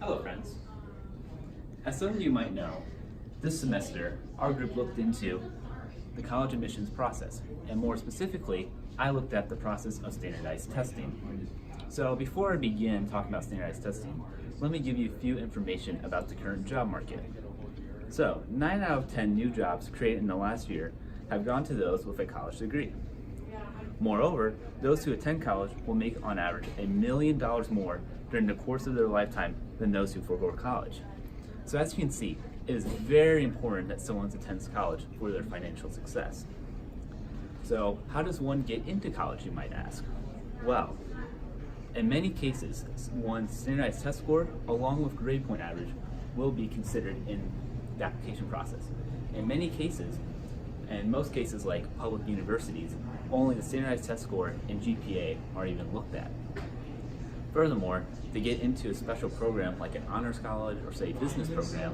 Hello friends. As some of you might know, this semester our group looked into the college admissions process, and more specifically, I looked at the process of standardized testing. So before I begin talking about standardized testing, let me give you a few information about the current job market. So 9 out of 10 new jobs created in the last year have gone to those with a college degree. Moreover, those who attend college will make on average $1 million more during the course of their lifetime than those who forego college. So as you can see, it is very important that someone attends college for their financial success. So how does one get into college, you might ask? Well, in many cases, one's standardized test score along with grade point average will be considered in the application process. In many cases, and most cases like public universities, only the standardized test score and GPA are even looked at. Furthermore, to get into a special program like an honors college or say business program,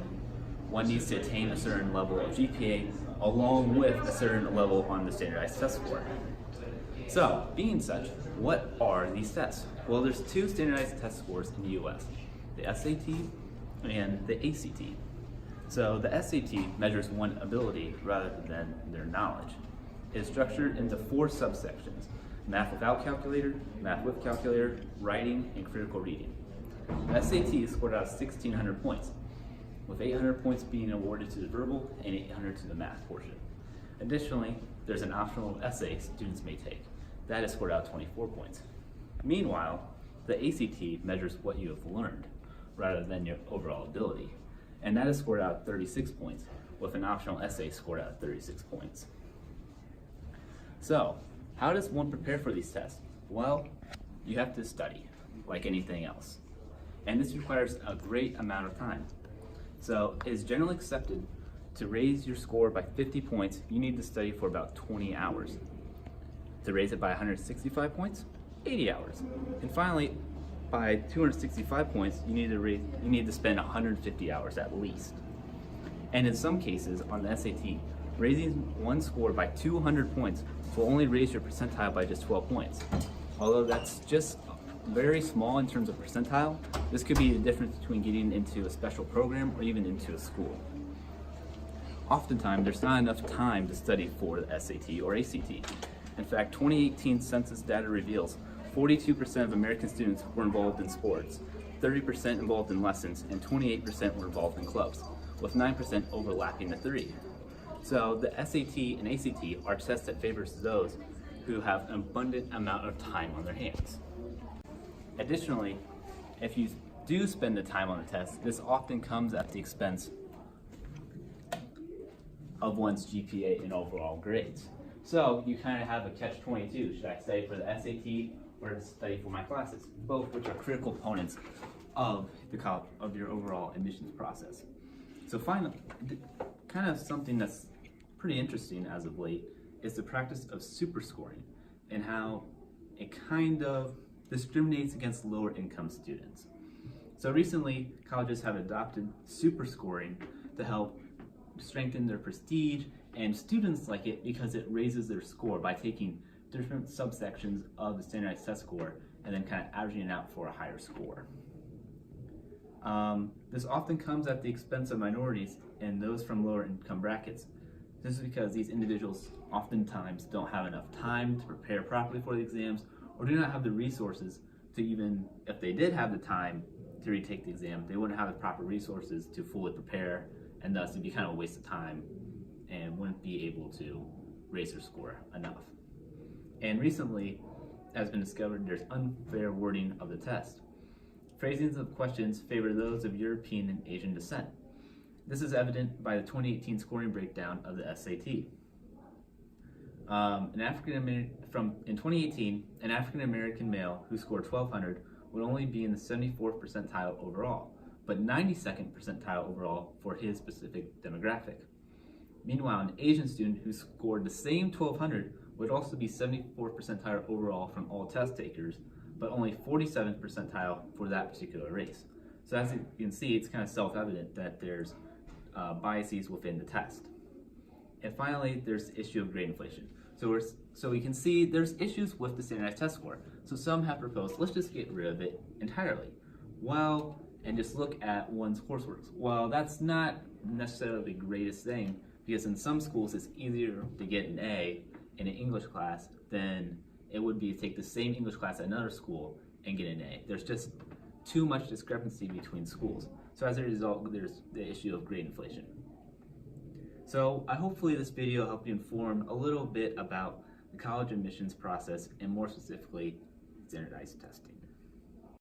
one needs to attain a certain level of GPA along with a certain level on the standardized test score. So, being such, what are these tests? Well, there's two standardized test scores in the US, the SAT and the ACT. So the SAT measures one's ability rather than their knowledge. It is structured into 4 subsections: math without calculator, math with calculator, writing, and critical reading. The SAT is scored out of 1,600 points, with 800 points being awarded to the verbal and 800 to the math portion. Additionally, there's an optional essay students may take. That is scored out 24 points. Meanwhile, the ACT measures what you have learned rather than your overall ability, and that is scored out 36 points, with an optional essay scored out 36 points. So, how does one prepare for these tests? Well, you have to study, like anything else. And this requires a great amount of time. So, it is generally accepted to raise your score by 50 points, you need to study for about 20 hours. To raise it by 165 points, 80 hours. And finally, by 265 points, you need to spend 150 hours at least. And in some cases, on the SAT, raising one score by 200 points will only raise your percentile by just 12 points. Although that's just very small in terms of percentile, this could be the difference between getting into a special program or even into a school. Oftentimes, there's not enough time to study for the SAT or ACT. In fact, 2018 census data reveals 42% of American students were involved in sports, 30% involved in lessons, and 28% were involved in clubs, with 9% overlapping the 3. So the SAT and ACT are tests that favors those who have an abundant amount of time on their hands. Additionally, if you do spend the time on the test, this often comes at the expense of one's GPA and overall grades. So you kind of have a catch-22. Should I study for the SAT or to study for my classes? Both which are critical components of the college, of your overall admissions process. So finally, kind of something that's pretty interesting as of late is the practice of superscoring and how it kind of discriminates against lower income students. So recently, colleges have adopted superscoring to help strengthen their prestige, and students like it because it raises their score by taking different subsections of the standardized test score and then kind of averaging it out for a higher score. This often comes at the expense of minorities and those from lower income brackets. This is because these individuals oftentimes don't have enough time to prepare properly for the exams, or do not have the resources to even, if they did have the time to retake the exam, they wouldn't have the proper resources to fully prepare, and thus it'd be kind of a waste of time and wouldn't be able to raise their score enough. And recently, as been discovered, there's unfair wording of the test. Phrasings of questions favor those of European and Asian descent. This is evident by the 2018 scoring breakdown of the SAT. In 2018, an African American male who scored 1,200 would only be in the 74th percentile overall, but 92nd percentile overall for his specific demographic. Meanwhile, an Asian student who scored the same 1,200 would also be 74th percentile overall from all test takers, but only 47th percentile for that particular race. So as you can see, it's kind of self-evident that there's biases within the test. And finally, there's the issue of grade inflation. So we can see there's issues with the standardized test score. So some have proposed, let's just get rid of it entirely. While and just look at one's coursework. Well, that's not necessarily the greatest thing, because in some schools it's easier to get an A in an English class than it would be to take the same English class at another school and get an A. There's just too much discrepancy between schools. So as a result, there's the issue of grade inflation. So hopefully this video helped you inform a little bit about the college admissions process and more specifically standardized testing.